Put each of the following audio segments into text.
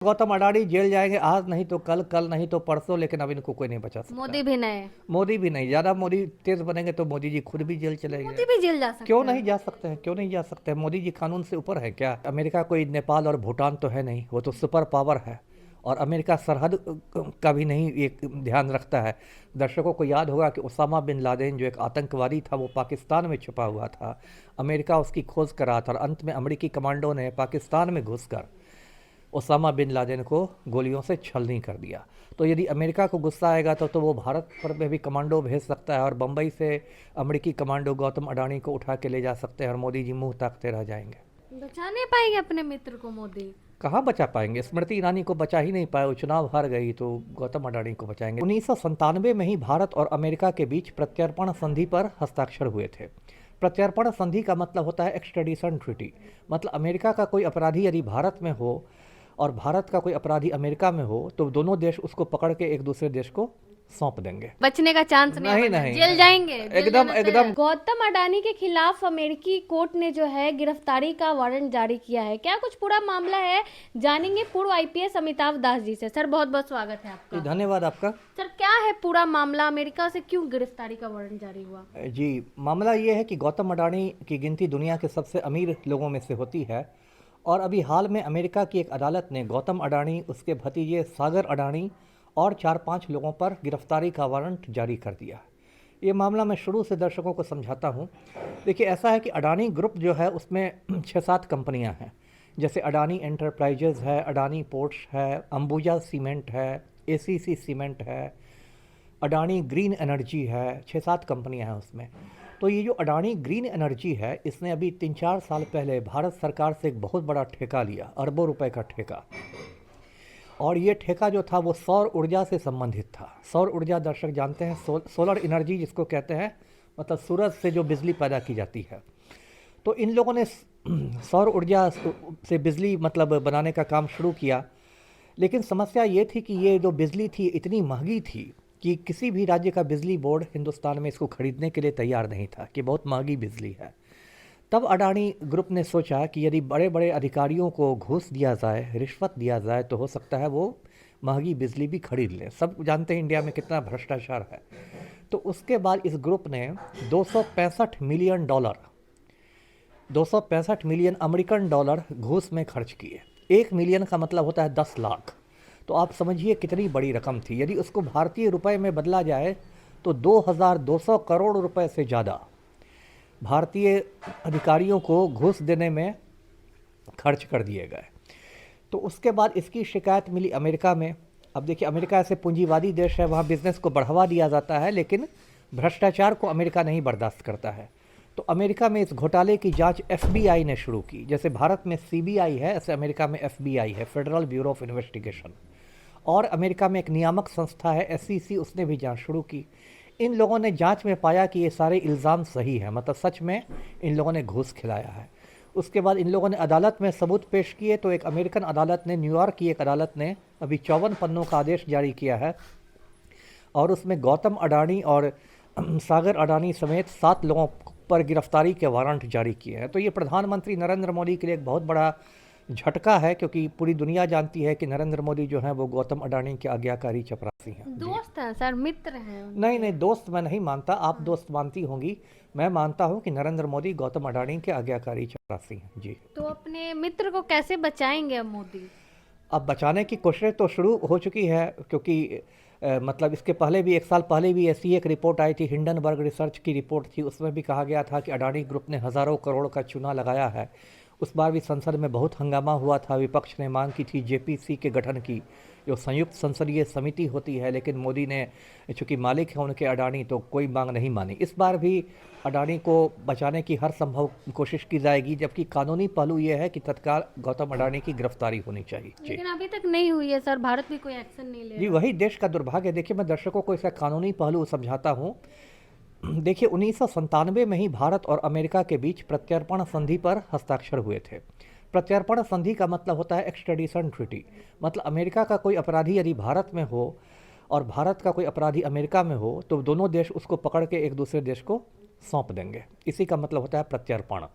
Gautam Adani jail जाएंगे, आज नहीं तो कल, कल नहीं तो परसों, लेकिन अब इनको कोई नहीं बचा सकता। मोदी भी नहीं। मोदी भी नहीं, ज़्यादा मोदी तेज बनेंगे तो मोदी जी खुद भी जेल चले मोदी गए। भी जेल जा क्यों सकते नहीं हैं। जा सकते हैं, क्यों नहीं जा सकते हैं? मोदी जी कानून से ऊपर है क्या? अमेरिका कोई नेपाल और भूटान तो है नहीं, वो तो सुपर पावर है। और अमेरिका सरहद का भी नहीं एक ध्यान रखता है। दर्शकों को याद होगा कि उसामा बिन लादेन जो एक आतंकवादी था, वो पाकिस्तान में छुपा हुआ था। अमेरिका उसकी खोज कर रहा था और अंत में अमेरिकी कमांडो ने पाकिस्तान में घुसकर ओसामा बिन लादेन को गोलियों से छलनी कर दिया। तो यदि अमेरिका को गुस्सा आएगा तो वो भारत पर में भी कमांडो भेज सकता है और बम्बई से अमेरिकी कमांडो गौतम अडानी को उठा के ले जा सकते हैं और मोदी जी मुंह ताकते रह जाएंगे। बचा नहीं पाएंगे अपने मित्र को मोदी। कहाँ बचा पाएंगे? स्मृति ईरानी को बचा ही नहीं पाए, वो चुनाव हार गई, तो गौतम अडानी को बचाएंगे? 1997 में ही भारत और अमेरिका के बीच प्रत्यर्पण संधि पर हस्ताक्षर हुए थे। प्रत्यर्पण संधि का मतलब होता है एक्सट्रेडिशन ट्रीटी। मतलब अमेरिका का कोई अपराधी यदि भारत में हो और भारत का कोई अपराधी अमेरिका में हो तो दोनों देश उसको पकड़ के एक दूसरे देश को सौंप देंगे। बचने का चांस नहीं, नहीं, नहीं, जेल जाएंगे, जेल एकदम जाना तय एकदम। है। गौतम अडानी के खिलाफ अमेरिकी कोर्ट ने जो है गिरफ्तारी का वारंट जारी किया है। क्या कुछ पूरा मामला है, जानेंगे पूर्व आईपीएस अमिताभ दास जी से। सर बहुत बहुत स्वागत है आपका। धन्यवाद आपका। सर क्या है पूरा मामला, अमेरिका से क्यों गिरफ्तारी का वारंट जारी हुआ? जी, मामला ये है कि गौतम अडानी की गिनती दुनिया के सबसे अमीर लोगों में से होती है और अभी हाल में अमेरिका की एक अदालत ने गौतम अडानी, उसके भतीजे सागर अडानी और 4-5 लोगों पर गिरफ्तारी का वारंट जारी कर दिया। ये मामला मैं शुरू से दर्शकों को समझाता हूँ। देखिए, ऐसा है कि अडानी ग्रुप जो है उसमें 6-7 कंपनियाँ हैं। जैसे अडानी एंटरप्राइजेज़ है, अडानी पोर्ट्स है, अंबुजा सीमेंट है, एसीसी सीमेंट है, अडानी ग्रीन एनर्जी है, 6-7 कंपनियां हैं उसमें। तो ये जो अडानी ग्रीन एनर्जी है, इसने अभी 3-4 साल पहले भारत सरकार से एक बहुत बड़ा ठेका लिया, अरबों रुपए का ठेका। और ये ठेका जो था वो सौर ऊर्जा से संबंधित था। सौर ऊर्जा दर्शक जानते हैं, सोलर एनर्जी जिसको कहते हैं, मतलब सूरज से जो बिजली पैदा की जाती है। तो इन लोगों ने सौर ऊर्जा से बिजली मतलब बनाने का काम शुरू किया। लेकिन समस्या ये थी कि ये जो बिजली थी इतनी महंगी थी कि किसी भी राज्य का बिजली बोर्ड हिंदुस्तान में इसको खरीदने के लिए तैयार नहीं था, कि बहुत महंगी बिजली है। तब अडानी ग्रुप ने सोचा कि यदि बड़े बड़े अधिकारियों को घूस दिया जाए, रिश्वत दिया जाए, तो हो सकता है वो महंगी बिजली भी खरीद लें। सब जानते हैं इंडिया में कितना भ्रष्टाचार है। तो उसके बाद इस ग्रुप ने 265 million dollar, 265 million American dollar घूस में खर्च किए। 1 मिलियन का मतलब होता है 10 लाख। तो आप समझिए कितनी बड़ी रकम थी। यदि उसको भारतीय रुपए में बदला जाए तो 2200 करोड़ रुपए से ज़्यादा भारतीय अधिकारियों को घूस देने में खर्च कर दिए गए। तो उसके बाद इसकी शिकायत मिली अमेरिका में। अब देखिए, अमेरिका ऐसे पूंजीवादी देश है, वहाँ बिजनेस को बढ़ावा दिया जाता है, लेकिन भ्रष्टाचार को अमेरिका नहीं बर्दाश्त करता है। तो अमेरिका में इस घोटाले की जांच एफबीआई ने शुरू की। जैसे भारत में सीबीआई है, ऐसे अमेरिका में एफबीआई है, फेडरल ब्यूरो ऑफ इन्वेस्टिगेशन। और अमेरिका में एक नियामक संस्था है एसईसी, उसने भी जांच शुरू की। इन लोगों ने जांच में पाया कि ये सारे इल्ज़ाम सही हैं, मतलब सच में इन लोगों ने घूस खिलाया है। उसके बाद इन लोगों ने अदालत में सबूत पेश किए। तो एक अमेरिकन अदालत ने, न्यूयॉर्क की एक अदालत ने अभी 54 पन्नों का आदेश जारी किया है और उसमें गौतम अडानी और सागर अडानी समेत 7 लोगों पर गिरफ्तारी के वारंट जारी किए हैं। तो ये प्रधानमंत्री नरेंद्र मोदी के लिए एक बहुत बड़ा झटका है, क्योंकि पूरी दुनिया जानती है कि नरेंद्र मोदी जो है वो गौतम अडानी के आज्ञाकारी चपरासी हैं। दोस्त हैं सर, मित्र हैं उनके। नहीं नहीं, दोस्त मैं नहीं मानता, आप दोस्त मानती होंगी। मैं मानता हूं कि नरेंद्र मोदी गौतम अडानी के आज्ञाकारी चपरासी हैं जी। तो अपने मित्र को कैसे बचाएंगे अब मोदी? अब बचाने की कोशिश तो शुरू हो चुकी है, क्योंकि मतलब इसके पहले भी, 1 साल पहले भी ऐसी एक रिपोर्ट आई थी, हिंडनबर्ग रिसर्च की रिपोर्ट थी। उसमें भी कहा गया था कि अडानी ग्रुप ने हज़ारों करोड़ का चूना लगाया है। उस बार भी संसद में बहुत हंगामा हुआ था। विपक्ष ने मांग की थी जेपीसी के गठन की, जो संयुक्त संसदीय समिति होती है, लेकिन मोदी ने, चूंकि मालिक है उनके अडानी, तो कोई मांग नहीं मानी। इस बार भी अडानी को बचाने की हर संभव कोशिश की जाएगी, जबकि कानूनी पहलू ये है कि तत्काल गौतम अडानी की गिरफ्तारी होनी चाहिए जी। लेकिन अभी तक नहीं हुई है सर, भारत भी कोई एक्शन नहीं ले जी, रहा। वही देश का दुर्भाग्य है। देखिए, मैं दर्शकों को इसका कानूनी पहलू समझाता हूँ। देखिए, 1997 में ही भारत और अमेरिका के बीच प्रत्यर्पण संधि पर हस्ताक्षर हुए थे। प्रत्यर्पण संधि का मतलब होता है एक्सट्रेडिशन ट्रीटी। मतलब अमेरिका का कोई अपराधी यदि भारत में हो और भारत का कोई अपराधी अमेरिका में हो तो दोनों देश उसको पकड़ के एक दूसरे देश को सौंप देंगे। इसी का मतलब होता है प्रत्यर्पण।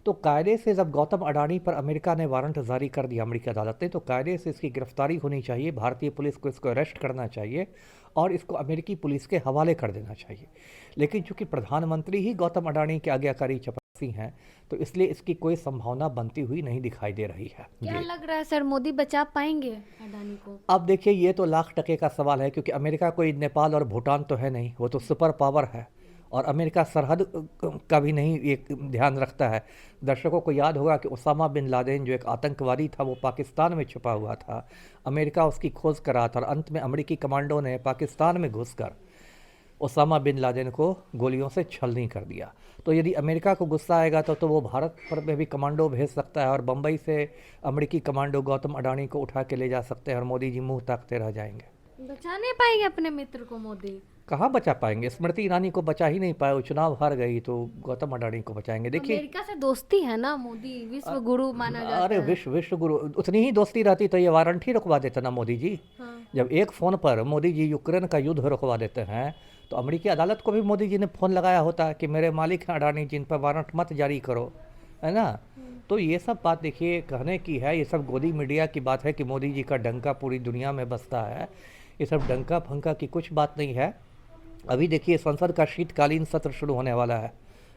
तो कायदे से जब गौतम अडानी पर अमेरिका ने वारंट जारी कर दिया, अमेरिकी अदालत ने, तो कायदे से इसकी गिरफ्तारी होनी चाहिए, भारतीय पुलिस को इसको अरेस्ट करना चाहिए और इसको अमेरिकी पुलिस के हवाले कर देना चाहिए। लेकिन चूंकि प्रधानमंत्री ही गौतम अडानी के आज्ञाकारी चपरासी हैं, तो इसलिए इसकी कोई संभावना बनती हुई नहीं दिखाई दे रही है। क्या लग रहा है सर, मोदी बचा पाएंगे अडानी को? अब देखिए, ये तो लाख टके का सवाल है, क्योंकि अमेरिका कोई नेपाल और भूटान तो है नहीं, वो तो सुपर पावर है और अमेरिका सरहद का भी नहीं एक ध्यान रखता है। दर्शकों को याद होगा कि ओसामा बिन लादेन जो एक आतंकवादी था, वो पाकिस्तान में छुपा हुआ था, अमेरिका उसकी खोज कर रहा था और अंत में अमेरिकी कमांडो ने पाकिस्तान में घुसकर ओसामा बिन लादेन को गोलियों से छलनी कर दिया। तो यदि अमेरिका को गुस्सा आएगा तो वो भारत पर में भी कमांडो भेज सकता है और बम्बई से अमेरिकी कमांडो गौतम अडानी को उठा के ले जा सकते हैं और मोदी जी मुंह ताकते रह जाएंगे। बचा नहीं पाएंगे अपने मित्र को मोदी? कहाँ बचा पाएंगे? स्मृति ईरानी को बचा ही नहीं पाए, वो चुनाव हार गई, तो गौतम अडानी को बचाएंगे? देखिए, अमेरिका से दोस्ती है ना, मोदी विश्व गुरु माना जाता अरे है। विश्व गुरु, उतनी ही दोस्ती रहती तो ये वारंट ही रुकवा देते ना मोदी जी। हाँ। जब एक फ़ोन पर मोदी जी यूक्रेन का युद्ध रुकवा देते हैं, तो अमेरिकी अदालत को भी मोदी जी ने फ़ोन लगाया होता कि मेरे मालिक हैं अडानी, जिन पर वारंट मत जारी करो, है ना। तो ये सब बात देखिए कहने की है, ये सब गोदी मीडिया की बात है कि मोदी जी का डंका पूरी दुनिया में बसता है। ये सब डंका फंका की कुछ बात नहीं है। अभी देखिए, संसद का शीतकालीन सत्र शुरू होने वाला है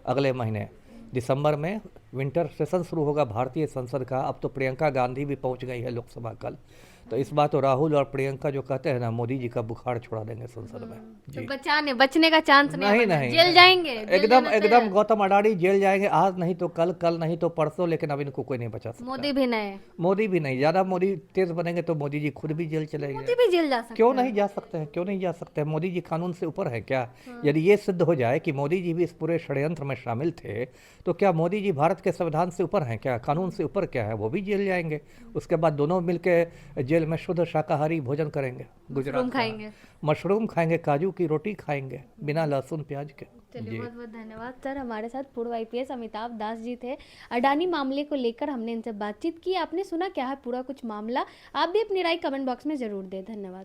अगले महीने दिसंबर में। विंटर सेशन शुरू होगा भारतीय संसद का। अब तो प्रियंका गांधी भी पहुंच गई है लोकसभा कल। तो इस बार तो राहुल और प्रियंका जो कहते हैं ना, मोदी जी का बुखार छोड़ा देंगे संसद में तो जी। बचने का चांस नहीं, नहीं जेल जाएंगे, जेल एकदम जाना तय एकदम है। गौतम अडानी जेल जाएंगे, आज नहीं तो कल, कल नहीं तो परसों, लेकिन अब इनको कोई नहीं बचा सकता। मोदी भी नहीं, मोदी भी नहीं, ज़्यादा मोदी तेज बनेंगे तो मोदी जी खुद भी जेल चले मोदी गए। भी जेल जा सकते क्यों हैं। नहीं जा सकते हैं? क्यों नहीं जा सकते हैं? मोदी जी कानून से ऊपर है क्या? यदि ये सिद्ध हो जाए कि मोदी जी भी इस पूरे षड्यंत्र में शामिल थे, तो क्या मोदी जी भारत के संविधान से ऊपर हैं क्या? कानून से ऊपर क्या है? वो भी जेल जाएंगे। उसके बाद दोनों मिलकर जेल में शुद्ध शाकाहारी भोजन करेंगे, गुजरात का। खाएंगे, मशरूम खाएंगे, काजू की रोटी खाएंगे, बिना लहसुन प्याज के। चलिए बहुत बहुत धन्यवाद सर। हमारे साथ पूर्व आईपीएस अमिताभ दास जी थे। अडानी मामले को लेकर हमने इनसे बातचीत की। आपने सुना क्या है पूरा कुछ मामला? आप भी अपनी राय कमेंट बॉक्स में जरूर दें। धन्यवाद।